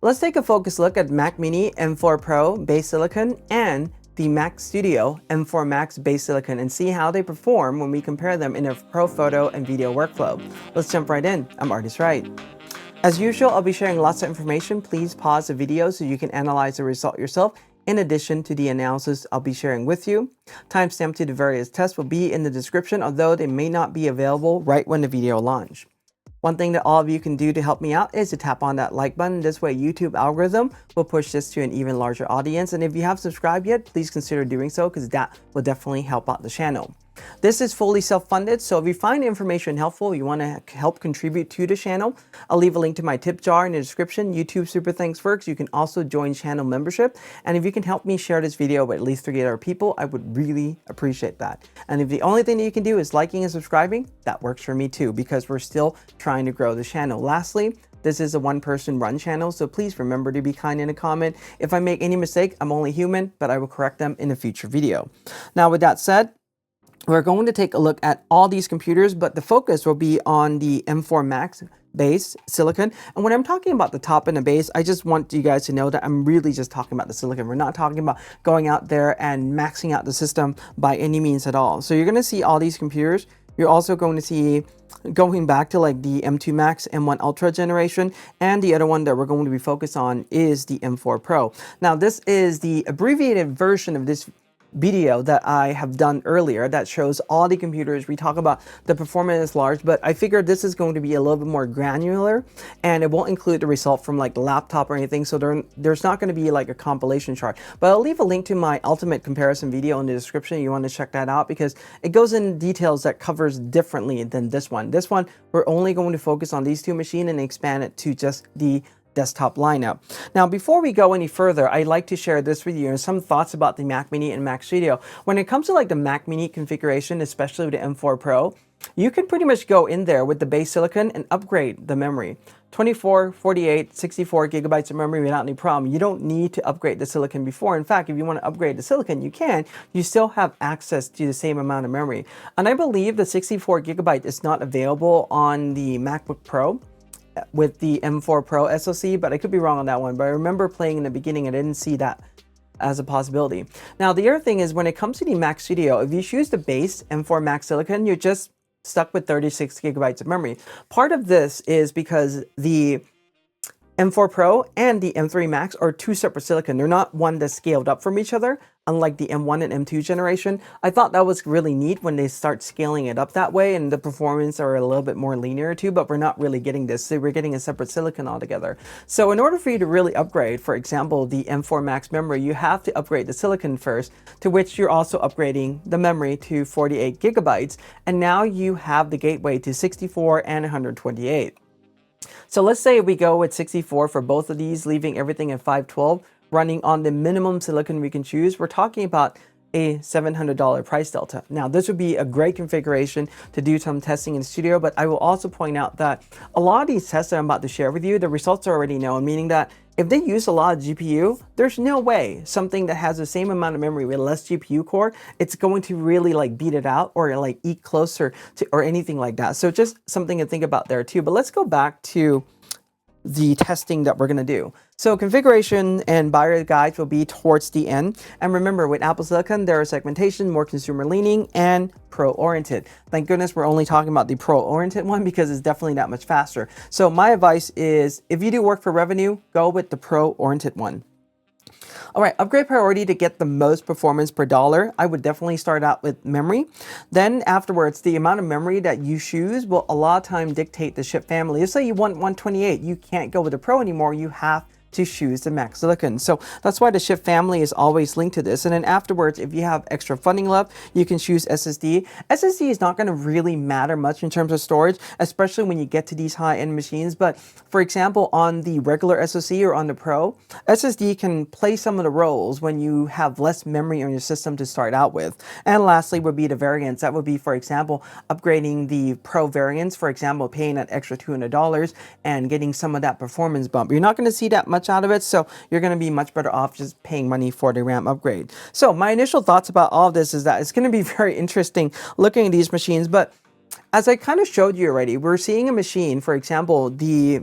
Let's take a focused look at Mac Mini M4 Pro base silicon and the Mac Studio M4 Max base silicon and see how they perform when we compare them in a pro photo and video workflow. Let's jump right in. I'm ArtIsRight. As usual, I'll be sharing lots of information. Please pause the video so you can analyze the result yourself in addition to the analysis I'll be sharing with you. Timestamp to the various tests will be in the description, although they may not be available right when the video launch. One thing that all of you can do to help me out is to tap on that like button. This way YouTube algorithm will push this to an even larger audience. And if you haven't subscribed yet, please consider doing so because that will definitely help out the channel. This is fully self-funded, so if you find information helpful, you want to help contribute to the channel, I'll leave a link to my tip jar in the description. YouTube Super Thanks works. You can also join channel membership. And if you can help me share this video with at least 3 other people, I would really appreciate that. And if the only thing that you can do is liking and subscribing, that works for me too, because we're still trying to grow the channel. Lastly, this is a one-person run channel, so please remember to be kind in a comment. If I make any mistake, I'm only human, but I will correct them in a future video. Now, with that said, we're going to take a look at all these computers, but the focus will be on the M4 Max base silicon. And when I'm talking about the top and the base, I just want you guys to know that I'm really just talking about the silicon. We're not talking about going out there and maxing out the system by any means at all. So you're going to see all these computers. You're also going to see going back to like the M2 Max, M1 Ultra generation, and the other one that we're going to be focused on is the M4 Pro. Now, this is the abbreviated version of this video that I have done earlier that shows all the computers. We talk about the performance is large, but I figured this is going to be a little bit more granular and it won't include the result from like the laptop or anything. So there's not going to be like a compilation chart, but I'll leave a link to my ultimate comparison video in the description. You want to check that out because it goes in details that covers differently than this one. This one, we're only going to focus on these two machines and expand it to just the desktop lineup. Now, before we go any further, I'd like to share this with you and some thoughts about the Mac Mini and Mac Studio. When it comes to like the Mac Mini configuration, especially with the M4 Pro, you can pretty much go in there with the base silicon and upgrade the memory. 24, 48, 64 gigabytes of memory without any problem. You don't need to upgrade the silicon before. In fact, if you want to upgrade the silicon, you can. You still have access to the same amount of memory. And I believe the 64 gigabyte is not available on the MacBook Pro with the M4 Pro SoC, but I could be wrong on that one. But I remember playing in the beginning and I didn't see that as a possibility. Now, the other thing is when it comes to the Mac Studio, if you choose the base M4 Max silicon, you're just stuck with 36 gigabytes of memory. Part of this is because the M4 Pro and the M3 Max are two separate silicon. They're not one that's scaled up from each other, unlike the M1 and M2 generation. I thought that was really neat when they start scaling it up that way, and the performance are a little bit more linear too, but we're not really getting this. So we're getting a separate silicon altogether. So in order for you to really upgrade, for example, the M4 Max memory, you have to upgrade the silicon first, to which you're also upgrading the memory to 48 gigabytes. And now you have the gateway to 64 and 128. So let's say we go with 64 for both of these, leaving everything at 512, running on the minimum silicon we can choose. We're talking about a $700 price delta. Now, this would be a great configuration to do some testing in the studio, but I will also point out that a lot of these tests that I'm about to share with you, the results are already known, meaning that if they use a lot of GPU, there's no way something that has the same amount of memory with less GPU core, it's going to really like beat it out or like eat closer to or anything like that. So just something to think about there too. But let's go back to the testing that we're going to do. So configuration and buyer guides will be towards the end. And remember, with Apple Silicon, there are segmentation, more consumer leaning, and pro-oriented. Thank goodness we're only talking about the pro-oriented one because it's definitely that much faster. So my advice is if you do work for revenue, go with the pro-oriented one. All right, upgrade priority to get the most performance per dollar. I would definitely start out with memory. Then afterwards, the amount of memory that you choose will a lot of time dictate the chip family. Let's say you want 128, you can't go with the Pro anymore. You have to choose the Max Silicon. So that's why the chip family is always linked to this. And then afterwards, if you have extra funding left, you can choose SSD. SSD is not going to really matter much in terms of storage, especially when you get to these high-end machines. But for example, on the regular SoC or on the Pro, SSD can play some of the roles when you have less memory on your system to start out with. And lastly would be the variants. That would be, for example, upgrading the Pro variants, for example, paying that extra $200 and getting some of that performance bump. You're not going to see that much out of it, so you're going to be much better off just paying money for the RAM upgrade. So my initial thoughts about all of this is that it's going to be very interesting looking at these machines, but as I kind of showed you already, we're seeing a machine, for example, the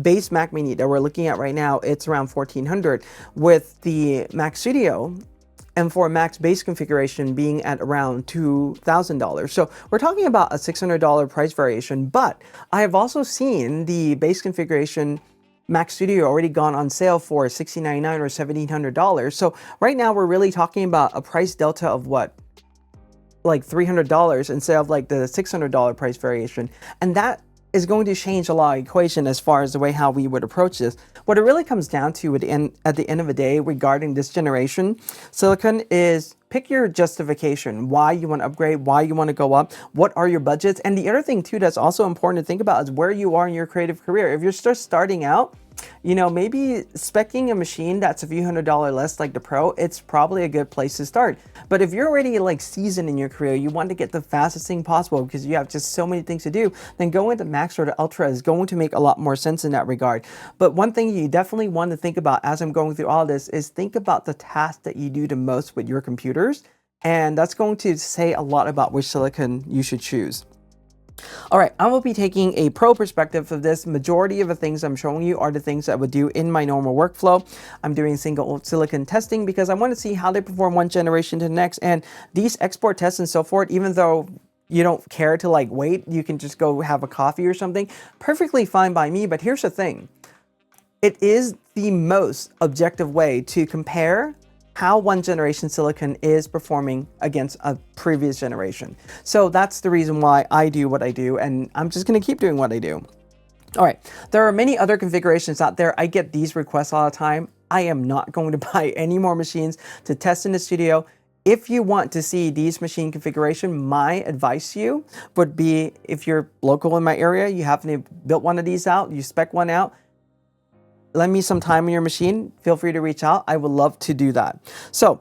base Mac Mini that we're looking at right now, it's around $1,400, with the Mac Studio M4 Max base configuration being at around $2,000. So we're talking about a $600 price variation, but I have also seen the base configuration Mac Studio already gone on sale for $1,699 or $1,700. So right now we're really talking about a price delta of what? Like $300 instead of like the $600 price variation. And that is going to change a lot of equation as far as the way how we would approach this. What it really comes down to at the end of the day regarding this generation silicon is pick your justification, why you want to upgrade, why you want to go up, what are your budgets. And the other thing too that's also important to think about is where you are in your creative career. If you're just starting out, you know, maybe speccing a machine that's a few $100 less like the Pro, it's probably a good place to start. But if you're already like seasoned in your career, you want to get the fastest thing possible because you have just so many things to do, then going to Max or the Ultra is going to make a lot more sense in that regard. But one thing you definitely want to think about as I'm going through all this is think about the tasks that you do the most with your computers. And that's going to say a lot about which silicon you should choose. All right, I will be taking a pro perspective of this. Majority of the things I'm showing you are the things I would do in my normal workflow. I'm doing single silicon testing because I want to see how they perform one generation to the next. And these export tests and so forth, even though you don't care to like wait, you can just go have a coffee or something, perfectly fine by me. But here's the thing. It is the most objective way to compare how one generation silicon is performing against a previous generation. So that's the reason why I do what I do, and I'm just gonna keep doing what I do. All right, there are many other configurations out there. I get these requests all the time. I am not going to buy any more machines to test in the studio. If you want to see these machine configuration, my advice to you would be, if you're local in my area, you haven't built one of these out, you spec one out, lend me some time on your machine, feel free to reach out. I would love to do that. So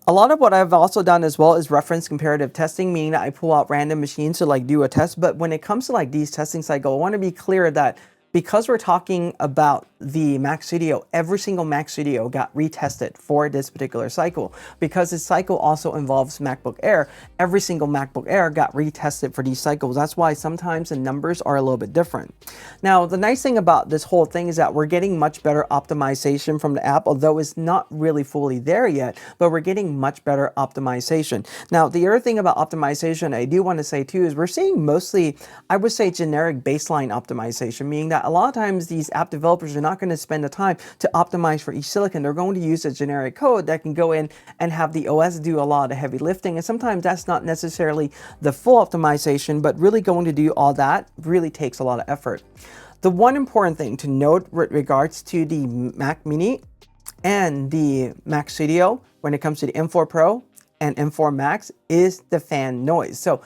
a lot of what I've also done as well is reference comparative testing, meaning that I pull out random machines to like do a test. But when it comes to like these testing cycle, I want to be clear that because we're talking about the Mac Studio, every single Mac Studio got retested for this particular cycle. Because this cycle also involves MacBook Air, every single MacBook Air got retested for these cycles. That's why sometimes the numbers are a little bit different. Now, the nice thing about this whole thing is that we're getting much better optimization from the app, although it's not really fully there yet, but we're getting much better optimization. Now, the other thing about optimization I do want to say too is we're seeing mostly, I would say, generic baseline optimization, meaning that a lot of times these app developers are not going to spend the time to optimize for each silicon. They're going to use a generic code that can go in and have the OS do a lot of the heavy lifting. And sometimes that's not necessarily the full optimization, but really going to do all that really takes a lot of effort. The one important thing to note with regards to the Mac Mini and the Mac Studio when it comes to the M4 Pro and M4 Max is the fan noise. So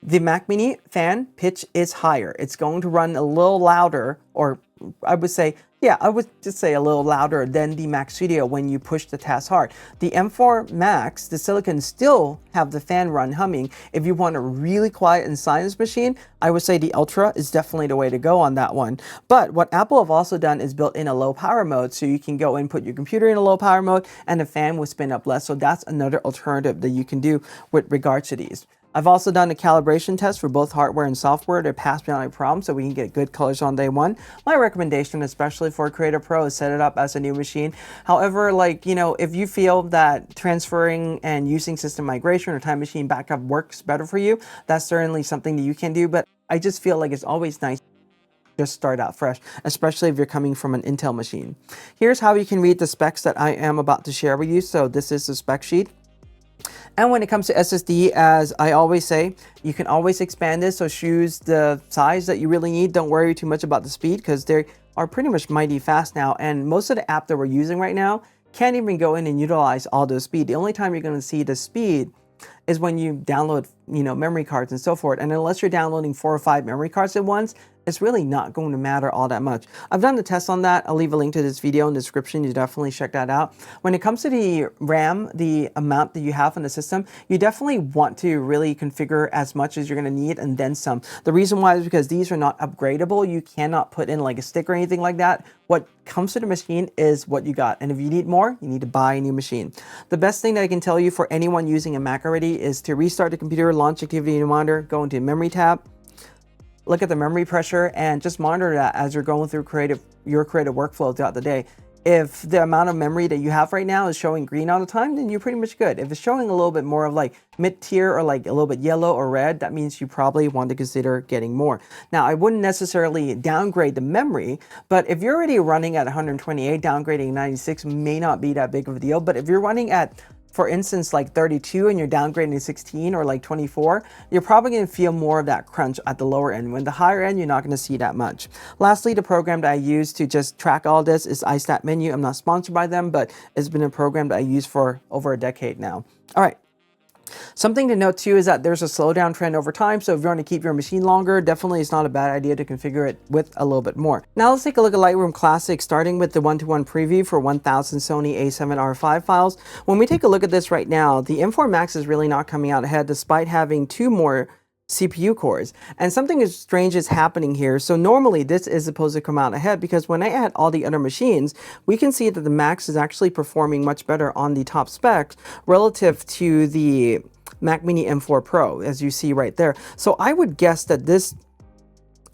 the Mac Mini fan pitch is higher. It's going to run a little louder, or I would say, yeah, I would just say a little louder than the Mac Studio when you push the task hard. The M4 Max, the silicon still have the fan run humming. If you want a really quiet and silent machine, I would say the Ultra is definitely the way to go on that one. But what Apple have also done is built in a low power mode, so you can go and put your computer in a low power mode and the fan will spin up less. So that's another alternative that you can do with regard to these. I've also done a calibration test for both hardware and software to pass without any problem so we can get good colors on day one. My recommendation, especially for Creative Pro, is set it up as a new machine. However, like, you know, if you feel that transferring and using system migration or time machine backup works better for you, that's certainly something that you can do. But I just feel like it's always nice to just start out fresh, especially if you're coming from an Intel machine. Here's how you can read the specs that I am about to share with you. So this is the spec sheet. And when it comes to SSD, as I always say, you can always expand this, so choose the size that you really need. Don't worry too much about the speed because they are pretty much mighty fast now. And most of the app that we're using right now can't even go in and utilize all the speed. The only time you're going to see the speed is when you download, you know, memory cards and so forth. And unless you're downloading 4 or 5 memory cards at once, it's really not going to matter all that much. I've done the test on that. I'll leave a link to this video in the description. You definitely check that out. When it comes to the RAM, the amount that you have in the system, you definitely want to really configure as much as you're going to need and then some. The reason why is because these are not upgradable. You cannot put in like a stick or anything like that. What comes to the machine is what you got. And if you need more, you need to buy a new machine. The best thing that I can tell you for anyone using a Mac already is to restart the computer, launch activity monitor, go into memory tab, look at the memory pressure and just monitor that as you're going through your creative workflow throughout the day. If the amount of memory that you have right now is showing green all the time, then you're pretty much good. If it's showing a little bit more of like mid-tier or like a little bit yellow or red, that means you probably want to consider getting more. Now, I wouldn't necessarily downgrade the memory, but if you're already running at 128, downgrading 96 may not be that big of a deal. But if you're running at, for instance, like 32 and you're downgrading to 16 or like 24, you're probably going to feel more of that crunch at the lower end. When the higher end, you're not going to see that much. Lastly, the program that I use to just track all this is iStatMenu. I'm not sponsored by them, but it's been a program that I use for over a decade now. All right. Something to note too is that there's a slowdown trend over time, so if you want to keep your machine longer, definitely it's not a bad idea to configure it with a little bit more. Now let's take a look at Lightroom Classic, starting with the 1-to-1 preview for 1000 Sony A7R5 files. When we take a look at this right now, the M4 Max is really not coming out ahead despite having 2 more CPU cores. And something strange is happening here. So normally this is supposed to come out ahead, because when I add all the other machines, we can see that the Max is actually performing much better on the top specs relative to the Mac Mini M4 Pro, as you see right there. So I would guess that this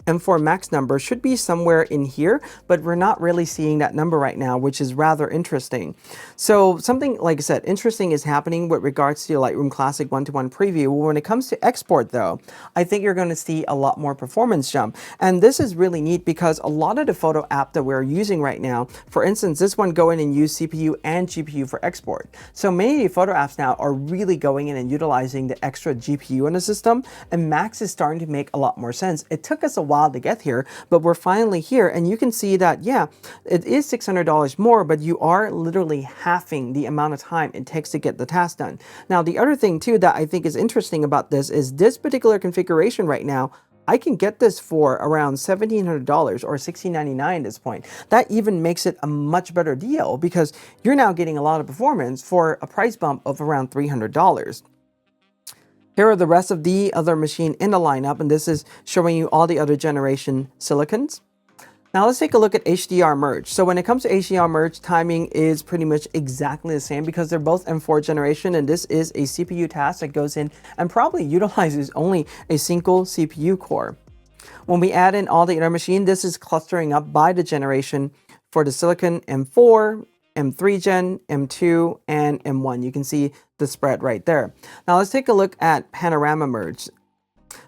M4 Max number should be somewhere in here, but we're not really seeing that number right now, which is rather interesting. So something, like I said, interesting is happening with regards to Lightroom Classic 1-to-1 preview. When it comes to export though, I think you're going to see a lot more performance jump. And this is really neat because a lot of the photo app that we're using right now, for instance, this one go in and use CPU and GPU for export. So many of the photo apps now are really going in and utilizing the extra GPU in the system, and Max is starting to make a lot more sense. It took us a while to get here, but we're finally here, and you can see that, yeah, it is $600 more, but you are literally halving the amount of time it takes to get the task done. Now, the other thing too that I think is interesting about this is this particular configuration right now, I can get this for around $1,700 or $1,699 at this point. That even makes it a much better deal because you're now getting a lot of performance for a price bump of around $300. Here are the rest of the other machine in the lineup, and this is showing you all the other generation silicons. Now let's take a look at HDR Merge. So when it comes to HDR Merge, timing is pretty much exactly the same because they're both M4 generation, and this is a CPU task that goes in and probably utilizes only a single CPU core. When we add in all the other machine, this is clustering up by the generation for the silicon M4, M3 Gen, M2, and M1. You can see the spread right there. Now let's take a look at Panorama Merge.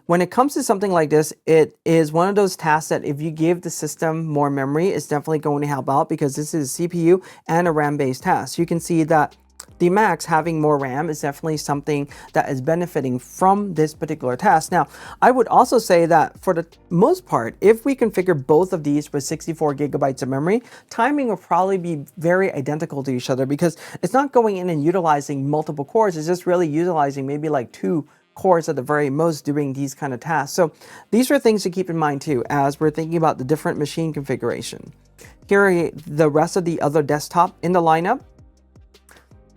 When it comes to something like this, it is one of those tasks that if you give the system more memory, it's definitely going to help out because this is a CPU and a RAM-based task. You can see that the Max having more RAM is definitely something that is benefiting from this particular task. Now, I would also say that for the most part, if we configure both of these with 64 gigabytes of memory, timing will probably be very identical to each other because it's not going in and utilizing multiple cores. It's just really utilizing maybe like 2 cores at the very most doing these kind of tasks. So these are things to keep in mind too as we're thinking about the different machine configuration. Here are the rest of the other desktop in the lineup.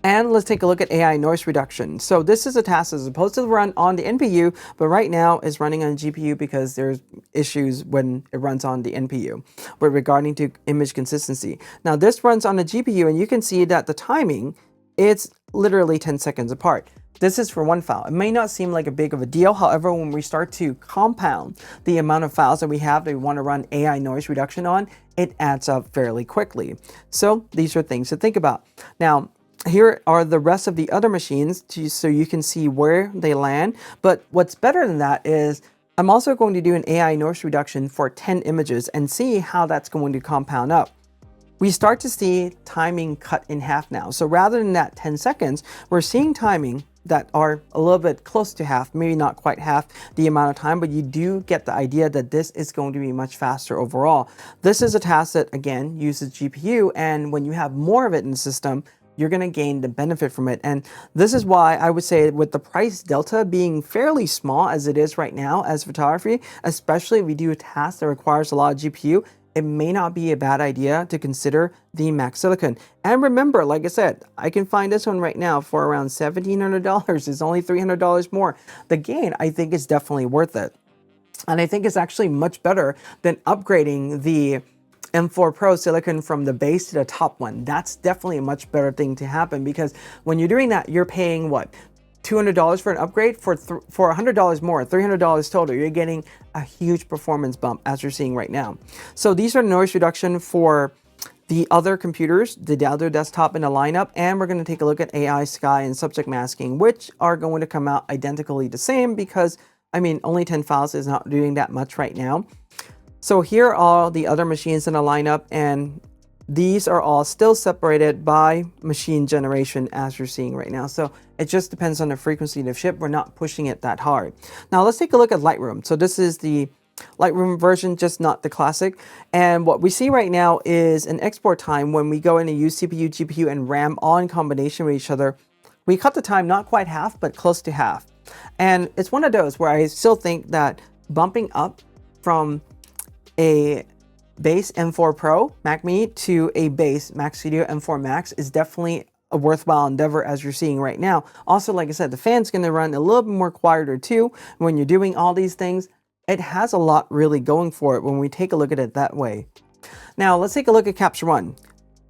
And let's take a look at AI Noise Reduction. So this is a task that's supposed to run on the NPU, but right now is running on GPU because there's issues when it runs on the NPU with regarding to image consistency. Now this runs on the GPU, and you can see that the timing, it's literally 10 seconds apart. This is for one file. It may not seem like a big of a deal. However, when we start to compound the amount of files that we have that we want to run AI noise reduction on, it adds up fairly quickly. So these are things to think about. Now, here are the rest of the other machines so you can see where they land. But what's better than that is I'm also going to do an AI noise reduction for 10 images and see how that's going to compound up. We start to see timing cut in half now. So rather than that 10 seconds, we're seeing timing that are a little bit close to half, maybe not quite half the amount of time, but you do get the idea that this is going to be much faster overall. This is a task that, again, uses GPU, and when you have more of it in the system, you're going to gain the benefit from it. And this is why I would say with the price delta being fairly small as it is right now as photography, especially if we do a task that requires a lot of GPU, it may not be a bad idea to consider the Max Silicon. And remember, like I said, I can find this one right now for around $1,700. It's only $300 more. The gain, I think, is definitely worth it. And I think it's actually much better than upgrading the M4 Pro Silicon from the base to the top one. That's definitely a much better thing to happen because when you're doing that, you're paying what? $200 for an upgrade. For $100 more, $300 total, you're getting a huge performance bump as you're seeing right now. So these are noise reduction for the other computers, the other desktop in the lineup, and we're going to take a look at AI, Sky, and subject masking, which are going to come out identically the same because, I mean, only 10 files is not doing that much right now. So here are all the other machines in the lineup, and these are all still separated by machine generation as you're seeing right now. So it just depends on the frequency of ship. We're not pushing it that hard. Now let's take a look at Lightroom. So this is the Lightroom version, just not the classic. And what we see right now is an export time when we go in and use CPU, GPU, and RAM all in combination with each other. We cut the time not quite half, but close to half. And it's one of those where I still think that bumping up from a base M4 Pro Mac Mini to a base Mac Studio M4 Max is definitely a worthwhile endeavor as you're seeing right now. Also, like I said, the fan's going to run a little bit more quieter too when you're doing all these things. It has a lot really going for it when we take a look at it that way. Now let's take a look at Capture One.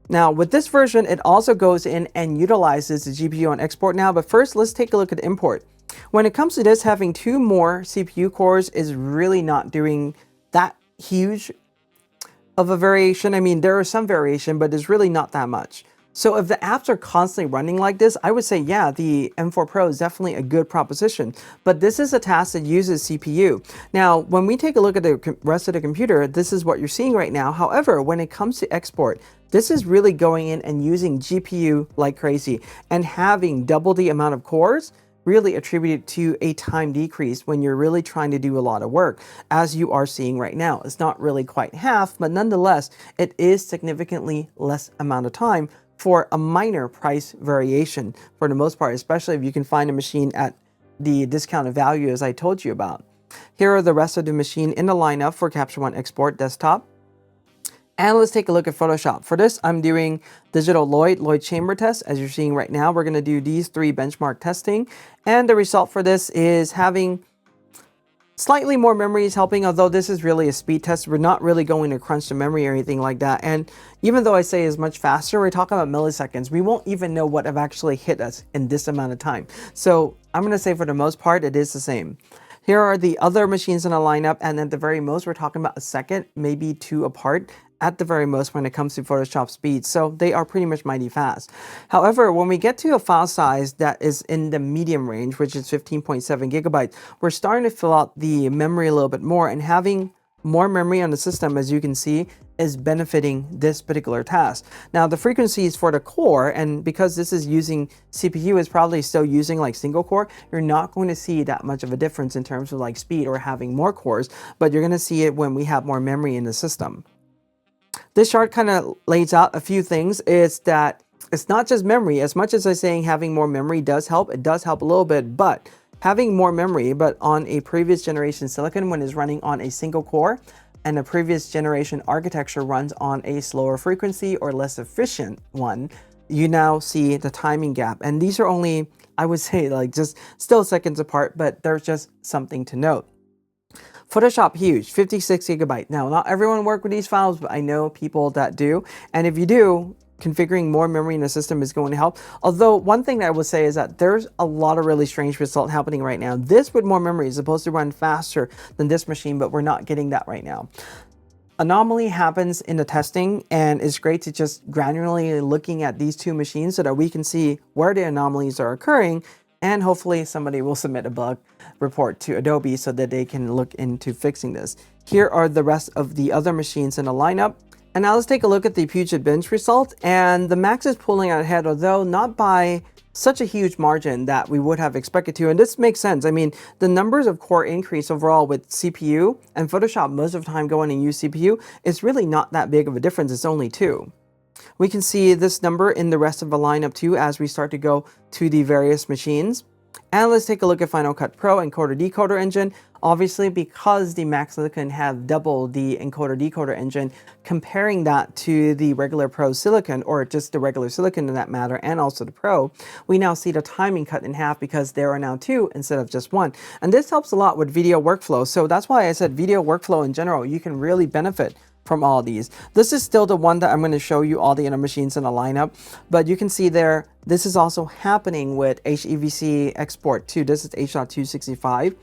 Now with this version, it also goes in and utilizes the GPU on export now, but first let's take a look at import. When it comes to this, having 2 more CPU cores is really not doing that huge of a variation. I mean, there is some variation, but it's really not that much. So if the apps are constantly running like this, I would say, yeah, the M4 Pro is definitely a good proposition. But this is a task that uses CPU. Now, when we take a look at the rest of the computer, this is what you're seeing right now. However, when it comes to export, this is really going in and using GPU like crazy and having double the amount of cores really attributed to a time decrease when you're really trying to do a lot of work, as you are seeing right now. It's not really quite half, but nonetheless, it is significantly less amount of time for a minor price variation for the most part, especially if you can find a machine at the discounted value as I told you about. Here are the rest of the machine in the lineup for Capture One Export desktop. And let's take a look at Photoshop. For this, I'm doing digital Lloyd chamber test. As you're seeing right now, we're going to do these 3 benchmark testing. And the result for this is having slightly more memory is helping, although this is really a speed test. We're not really going to crunch the memory or anything like that. And even though I say it's much faster, we're talking about milliseconds. We won't even know what have actually hit us in this amount of time. So I'm going to say for the most part, it is the same. Here are the other machines in the lineup, and at the very most, we're talking about a second, maybe 2 apart at the very most when it comes to Photoshop speed. So they are pretty much mighty fast. However, when we get to a file size that is in the medium range, which is 15.7 gigabytes, we're starting to fill out the memory a little bit more, and having more memory on the system, as you can see, is benefiting this particular task. Now the frequencies for the core, and because this is using CPU, is probably still using like single core, you're not going to see that much of a difference in terms of like speed or having more cores, but you're going to see it when we have more memory in the system. This chart kind of lays out a few things. Is that it's not just memory. As much as I'm saying having more memory does help, it does help a little bit, but having more memory, but on a previous generation silicon when it's running on a single core, and a previous generation architecture runs on a slower frequency or less efficient one, you now see the timing gap. And these are only, I would say, like just still seconds apart, but there's just something to note. Photoshop, huge, 56 gigabyte. Now, not everyone work with these files, but I know people that do. And if you do, configuring more memory in the system is going to help. Although one thing that I would say is that there's a lot of really strange result happening right now. This with more memory is supposed to run faster than this machine, but we're not getting that right now. Anomaly happens in the testing, and it's great to just granularly looking at these 2 machines so that we can see where the anomalies are occurring, and hopefully somebody will submit a bug report to Adobe so that they can look into fixing this. Here are the rest of the other machines in the lineup. And now let's take a look at the Puget Bench result. And the Max is pulling out ahead, although not by such a huge margin that we would have expected to. And this makes sense. I mean, the numbers of core increase overall with CPU and Photoshop most of the time going and use CPU is really not that big of a difference. It's only 2. We can see this number in the rest of the lineup too as we start to go to the various machines. And let's take a look at Final Cut Pro encoder decoder engine. Obviously, because the Mac Silicon have double the encoder decoder engine, comparing that to the regular Pro Silicon, or just the regular Silicon in that matter, and also the Pro, we now see the timing cut in half because there are now 2 instead of just 1. And this helps a lot with video workflow. So that's why I said video workflow in general, you can really benefit from all of these. This is still the one that I'm going to show you all the other machines in the lineup, but you can see there, this is also happening with HEVC Export 2. This is H.265,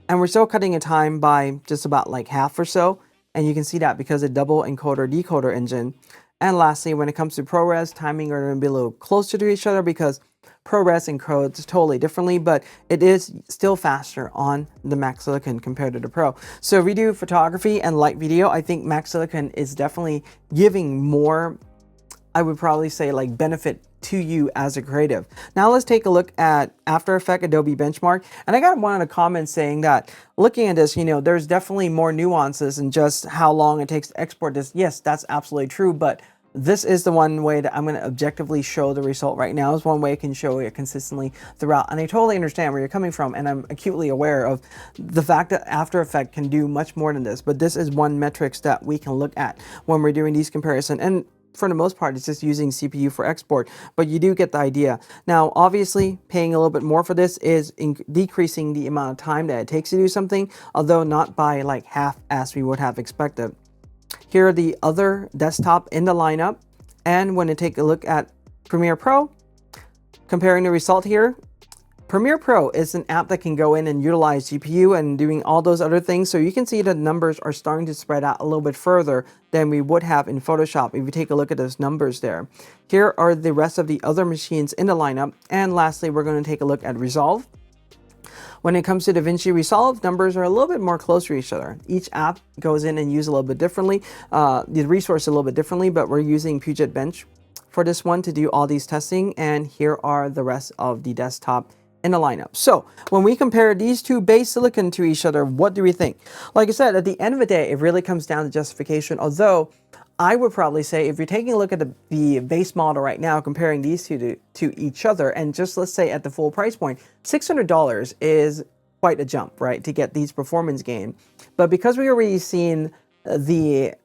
and we're still cutting a time by just about like half or so, and you can see that because of double encoder decoder engine. And lastly, when it comes to ProRes, timing are going to be a little closer to each other because ProRes encodes totally differently, but it is still faster on the Mac Silicon compared to the Pro. So if we do photography and light video, I think Mac Silicon is definitely giving more, I would probably say, like benefit to you as a creative. Now let's take a look at AfterEffects Adobe Benchmark. And I got one of the comments saying that looking at this, you know, there's definitely more nuances in just how long it takes to export this. Yes, that's absolutely true, but this is the one way that I'm going to objectively show the result right now. Is one way I can show it consistently throughout. And I totally understand where you're coming from, and I'm acutely aware of the fact that After Effects can do much more than this. But this is one metrics that we can look at when we're doing these comparisons. And for the most part, it's just using CPU for export, but you do get the idea. Now, obviously, paying a little bit more for this is decreasing the amount of time that it takes to do something, although not by like half as we would have expected. Here are the other desktop in the lineup, and when you take a look at Premiere Pro, comparing the result here, Premiere Pro is an app that can go in and utilize GPU and doing all those other things, so you can see the numbers are starting to spread out a little bit further than we would have in Photoshop if you take a look at those numbers there. Here are the rest of the other machines in the lineup, and lastly, we're going to take a look at Resolve. When it comes to Davinci Resolve, numbers are a little bit more close to each other. Each app goes in and uses a little bit differently, the resource a little bit differently, but we're using Puget Bench for this one to do all these testing, and here are the rest of the desktop in the lineup. So when we compare these two base silicon to each other, what do we think? Like I said, at the end of the day, it really comes down to justification, although I would probably say if you're taking a look at the base model right now, comparing these two to each other, and just let's say at the full price point, $600 is quite a jump, right, to get these performance gain. But because we already seen the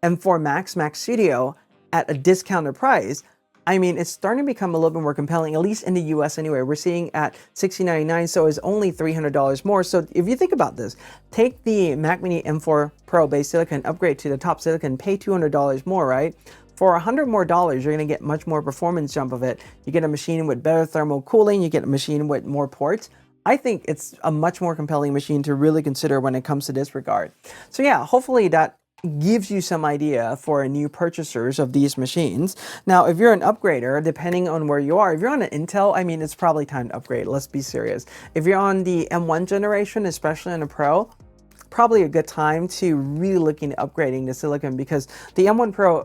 M4 Mac Studio at a discounted price, I mean, it's starting to become a little bit more compelling, at least in the US anyway. We're seeing at $60.99, so it's only $300 more. So if you think about this, take the Mac Mini M4 Pro base silicon, upgrade to the top silicon, pay $200 more, right? For $100 more, you're going to get much more performance jump of it. You get a machine with better thermal cooling, you get a machine with more ports. I think it's a much more compelling machine to really consider when it comes to this regard. So yeah, hopefully that gives you some idea for new purchasers of these machines. Now, if you're an upgrader, depending on where you are, if you're on an Intel, I mean, it's probably time to upgrade. Let's be serious. If you're on the M1 generation, especially on a Pro, probably a good time to really look into upgrading the silicon, because the M1 Pro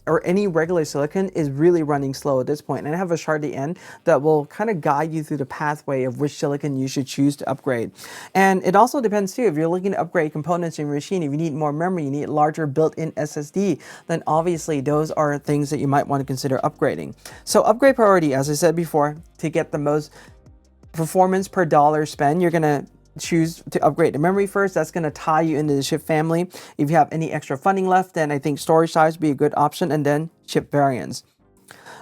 or any regular silicon is really running slow at this point. And I have a chart at the end that will kind of guide you through the pathway of which silicon you should choose to upgrade. And it also depends too, if you're looking to upgrade components in your machine, if you need more memory, you need larger built-in SSD, then obviously those are things that you might want to consider upgrading. So upgrade priority, as I said before, to get the most performance per dollar spend, you're going to choose to upgrade the memory first. That's going to tie you into the chip family. If you have any extra funding left, then I think storage size would be a good option, and then chip variants.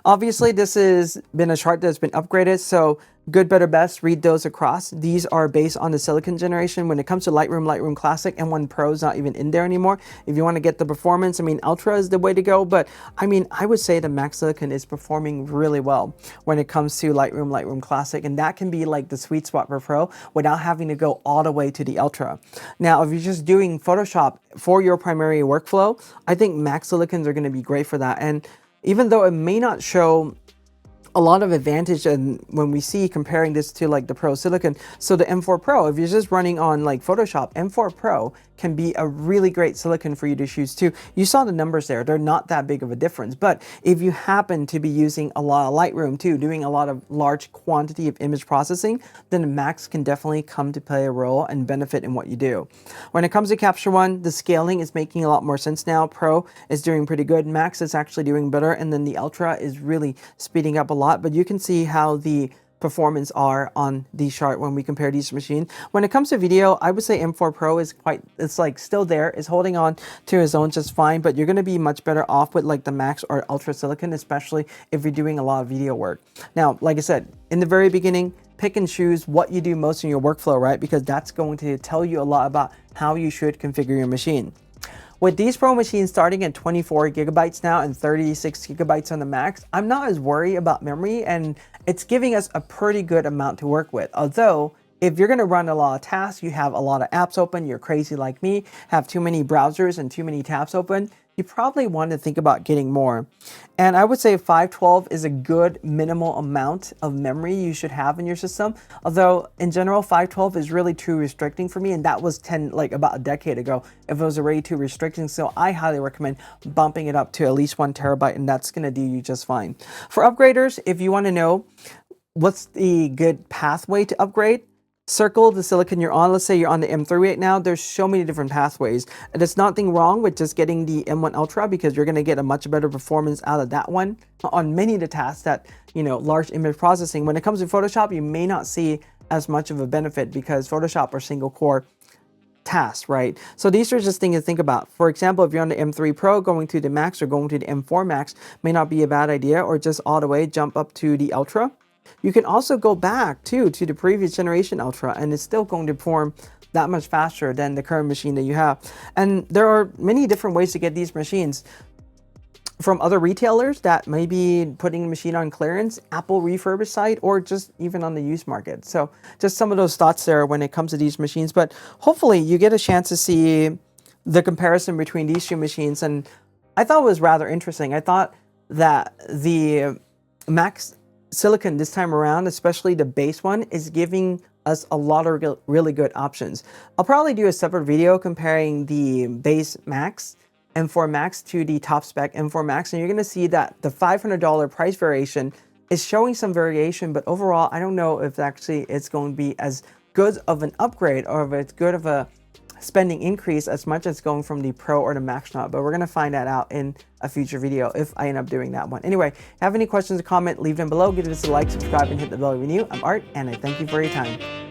Obviously, this has been a chart that's been upgraded, so good, better, best, read those across. These are based on the silicon generation. When it comes to Lightroom Classic, M1 Pro is not even in there anymore. If you want to get the performance, I mean, Ultra is the way to go, but I mean, I would say the Mac Silicon is performing really well when it comes to Lightroom Classic, and that can be like the sweet spot for Pro without having to go all the way to the Ultra. Now, if you're just doing Photoshop for your primary workflow, I think Mac Silicons are going to be great for that. And even though it may not show a lot of advantage, and when we see comparing this to like the Pro Silicon, so the M4 Pro, if you're just running on like Photoshop, M4 Pro can be a really great silicon for you to choose too. You saw the numbers there, they're not that big of a difference, but if you happen to be using a lot of Lightroom too, doing a lot of large quantity of image processing, then the Macs can definitely come to play a role and benefit in what you do. When it comes to Capture One, the scaling is making a lot more sense now. Pro is doing pretty good, Max is actually doing better, and then the Ultra is really speeding up a lot, but you can see how the performance are on the chart when we compare these machines. When it comes to video, I would say M4 Pro is it's like still there, is holding on to his own just fine, but you're going to be much better off with like the Max or Ultra Silicon, especially if you're doing a lot of video work. Now, like I said, in the very beginning, pick and choose what you do most in your workflow, right? Because that's going to tell you a lot about how you should configure your machine. With these Pro machines starting at 24 gigabytes now and 36 gigabytes on the Max, I'm not as worried about memory, and it's giving us a pretty good amount to work with. Although, if you're going to run a lot of tasks, you have a lot of apps open, you're crazy like me, have too many browsers and too many tabs open, you probably want to think about getting more. And I would say 512 is a good minimal amount of memory you should have in your system. Although in general, 512 is really too restricting for me, and that was about a decade ago if it was already too restricting. So I highly recommend bumping it up to at least 1 terabyte, and that's going to do you just fine. For upgraders, if you want to know what's the good pathway to upgrade, circle the silicon you're on. Let's say you're on the M3 right now. There's so many different pathways. And there's nothing wrong with just getting the M1 Ultra, because you're going to get a much better performance out of that one on many of the tasks that, large image processing. When it comes to Photoshop, you may not see as much of a benefit because Photoshop are single core tasks, right? So these are just things to think about. For example, if you're on the M3 Pro, going to the Max or going to the M4 Max may not be a bad idea, or just all the way jump up to the Ultra. You can also go back to the previous generation Ultra, and it's still going to perform that much faster than the current machine that you have. And there are many different ways to get these machines from other retailers that may be putting the machine on clearance, Apple refurbished site, or just even on the used market. So just some of those thoughts there when it comes to these machines. But hopefully you get a chance to see the comparison between these two machines. And I thought it was rather interesting. I thought that the Max Silicon this time around, especially the base one, is giving us a lot of really good options. I'll probably do a separate video comparing the base Max M4 Max to the top spec M4 Max, and you're going to see that the $500 price variation is showing some variation, but overall I don't know if actually it's going to be as good of an upgrade or if it's good of a spending increase as much as going from the Pro or the Max not, but we're going to find that out in a future video if I end up doing that one. Anyway, have any questions or comment, leave them below, give us a like, subscribe, and hit the bell when you're new. I'm Art, and I thank you for your time.